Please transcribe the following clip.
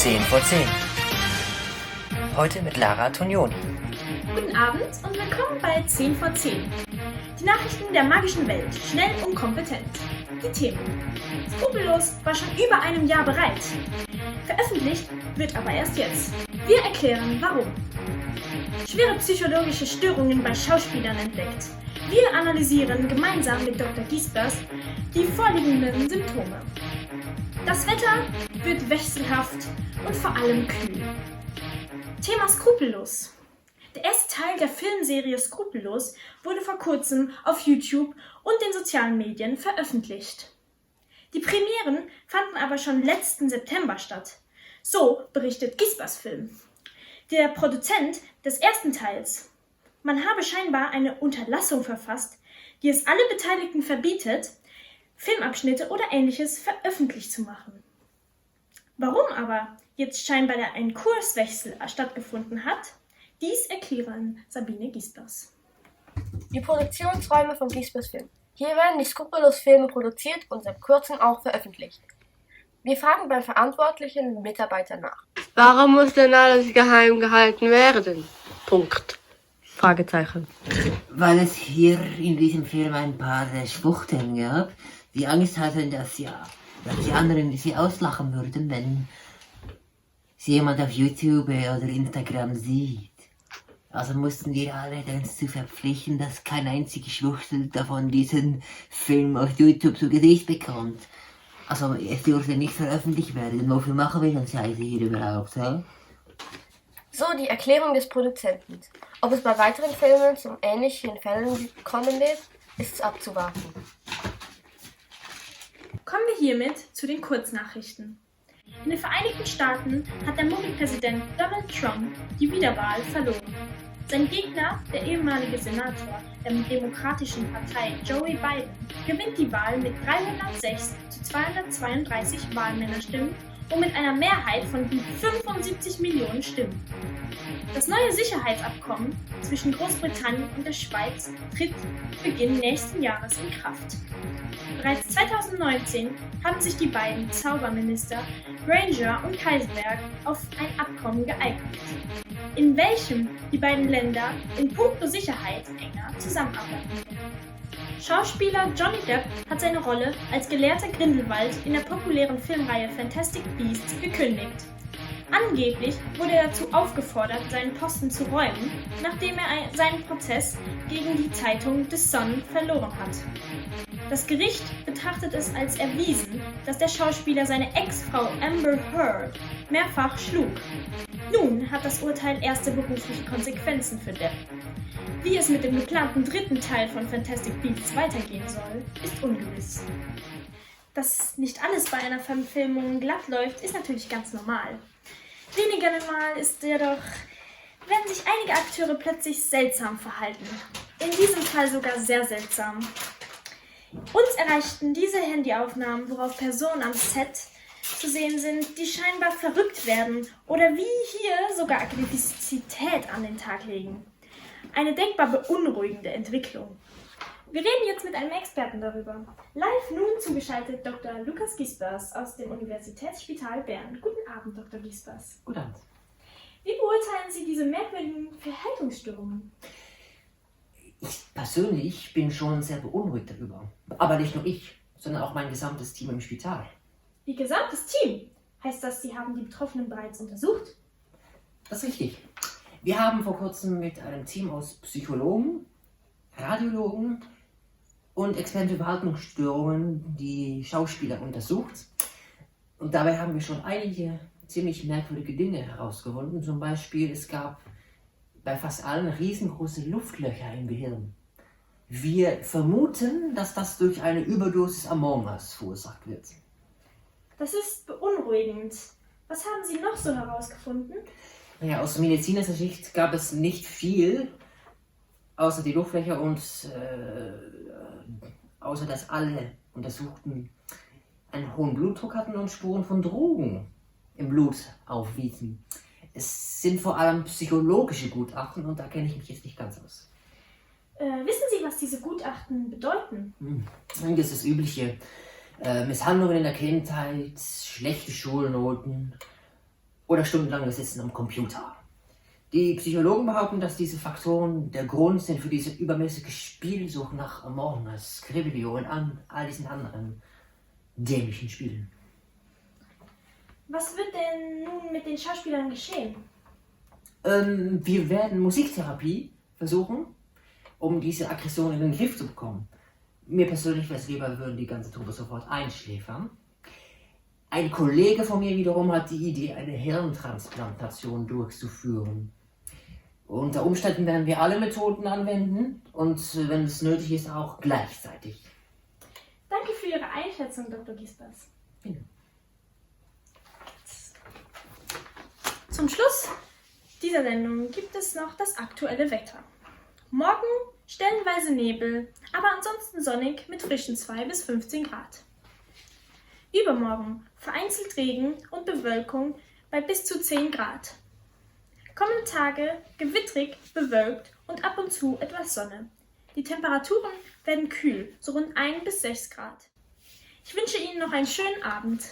10 vor 10. Heute mit Lara Tognoni. Guten Abend und willkommen bei 10 vor 10. Die Nachrichten der magischen Welt, schnell und kompetent. Die Themen. Skrupellos war schon über einem Jahr bereit. Veröffentlicht wird aber erst jetzt. Wir erklären warum. Schwere psychologische Störungen bei Schauspielern entdeckt. Wir analysieren gemeinsam mit Dr. Giespers die vorliegenden Symptome. Das Wetter wird wechselhaft und vor allem kühl. Thema Skrupellos. Der erste Teil der Filmserie Skrupellos wurde vor kurzem auf YouTube und den sozialen Medien veröffentlicht. Die Premieren fanden aber schon letzten September statt. So berichtet Giespers Film. Der Produzent des ersten Teils. Man habe scheinbar eine Unterlassung verfasst, die es alle Beteiligten verbietet, Filmabschnitte oder Ähnliches veröffentlicht zu machen. Warum aber jetzt scheinbar ein Kurswechsel stattgefunden hat, dies erklären Sabine Giespers. Die Produktionsräume von Giespers Film. Hier werden die Skrupellos-Filme produziert und seit kurzem auch veröffentlicht. Wir fragen beim verantwortlichen Mitarbeiter nach. Warum muss denn alles geheim gehalten werden? Punkt. Fragezeichen. Weil es hier in diesem Film ein paar Schwuchteln gab, die Angst hatten, dass die anderen sie auslachen würden, wenn sie jemand auf YouTube oder Instagram sieht. Also mussten wir alle dazu verpflichten, dass kein einziger Schwuchtel davon diesen Film auf YouTube zu Gesicht bekommt. Also es durfte nicht veröffentlicht werden. Wofür machen wir uns Scheiße hier überhaupt, ja? So die Erklärung des Produzenten. Ob es bei weiteren Filmen zu ähnlichen Fällen kommen wird, ist abzuwarten. Kommen wir hiermit zu den Kurznachrichten. In den Vereinigten Staaten hat der Mummelpräsident Donald Trump die Wiederwahl verloren. Sein Gegner, der ehemalige Senator der Demokratischen Partei Joe Biden, gewinnt die Wahl mit 306 zu 232 Wahlmännerstimmen und mit einer Mehrheit von gut 75 Millionen Stimmen. Das neue Sicherheitsabkommen zwischen Großbritannien und der Schweiz tritt Beginn nächsten Jahres in Kraft. Bereits 2019 haben sich die beiden Zauberminister Granger und Kaiserberg auf ein Abkommen geeinigt, in welchem die beiden Länder in puncto Sicherheit enger zusammenarbeiten werden. Schauspieler Johnny Depp hat seine Rolle als gelehrter Grindelwald in der populären Filmreihe Fantastic Beasts gekündigt. Angeblich wurde er dazu aufgefordert, seinen Posten zu räumen, nachdem er seinen Prozess gegen die Zeitung The Sun verloren hat. Das Gericht betrachtet es als erwiesen, dass der Schauspieler seine Ex-Frau Amber Heard mehrfach schlug. Nun hat das Urteil erste berufliche Konsequenzen für Depp. Wie es mit dem geplanten dritten Teil von Fantastic Beasts weitergehen soll, ist ungewiss. Dass nicht alles bei einer Verfilmung glatt läuft, ist natürlich ganz normal. Weniger normal ist jedoch, wenn sich einige Akteure plötzlich seltsam verhalten. In diesem Fall sogar sehr seltsam. Uns erreichten diese Handyaufnahmen, worauf Personen am Set zu sehen sind, die scheinbar verrückt werden oder wie hier sogar Aggressivität an den Tag legen. Eine denkbar beunruhigende Entwicklung. Wir reden jetzt mit einem Experten darüber. Live nun zugeschaltet Dr. Lukas Giespers aus dem Universitätsspital Bern. Guten Abend, Dr. Giespers. Guten Abend. Wie beurteilen Sie diese merkwürdigen Verhaltensstörungen? Ich persönlich bin schon sehr beunruhigt darüber. Aber nicht nur ich, sondern auch mein gesamtes Team im Spital. Ihr gesamtes Team? Heißt das, Sie haben die Betroffenen bereits untersucht? Das ist richtig. Wir haben vor kurzem mit einem Team aus Psychologen, Radiologen und Experten für Verhaltensstörungen die Schauspieler untersucht. Und dabei haben wir schon einige ziemlich merkwürdige Dinge herausgefunden. Zum Beispiel, es gab bei fast allen riesengroße Luftlöcher im Gehirn. Wir vermuten, dass das durch eine Überdosis Among Us verursacht wird. Das ist beunruhigend. Was haben Sie noch so herausgefunden? Naja, aus medizinischer Sicht gab es nicht viel, außer die Luftlöcher und außer dass alle Untersuchten einen hohen Blutdruck hatten und Spuren von Drogen im Blut aufwiesen. Es sind vor allem psychologische Gutachten und da kenne ich mich jetzt nicht ganz aus. Wissen Sie, was diese Gutachten bedeuten? Das ist das Übliche. Misshandlungen in der Kindheit, schlechte Schulnoten, oder stundenlanges Sitzen am Computer. Die Psychologen behaupten, dass diese Faktoren der Grund sind für diese übermäßige Spielsucht nach Among Us, Skribblio und all diesen anderen dämlichen Spielen. Was wird denn nun mit den Schauspielern geschehen? Wir werden Musiktherapie versuchen, um diese Aggression in den Griff zu bekommen. Mir persönlich wäre es lieber, wir würden die ganze Truppe sofort einschläfern. Ein Kollege von mir wiederum hat die Idee, eine Hirntransplantation durchzuführen. Unter Umständen werden wir alle Methoden anwenden und wenn es nötig ist, auch gleichzeitig. Danke für Ihre Einschätzung, Dr. Gispers. Bitte. Zum Schluss dieser Sendung gibt es noch das aktuelle Wetter. Morgen stellenweise Nebel, aber ansonsten sonnig mit frischen 2 bis 15 Grad. Übermorgen vereinzelt Regen und Bewölkung bei bis zu 10 Grad. Kommende Tage gewittrig, bewölkt und ab und zu etwas Sonne. Die Temperaturen werden kühl, so rund 1 bis 6 Grad. Ich wünsche Ihnen noch einen schönen Abend.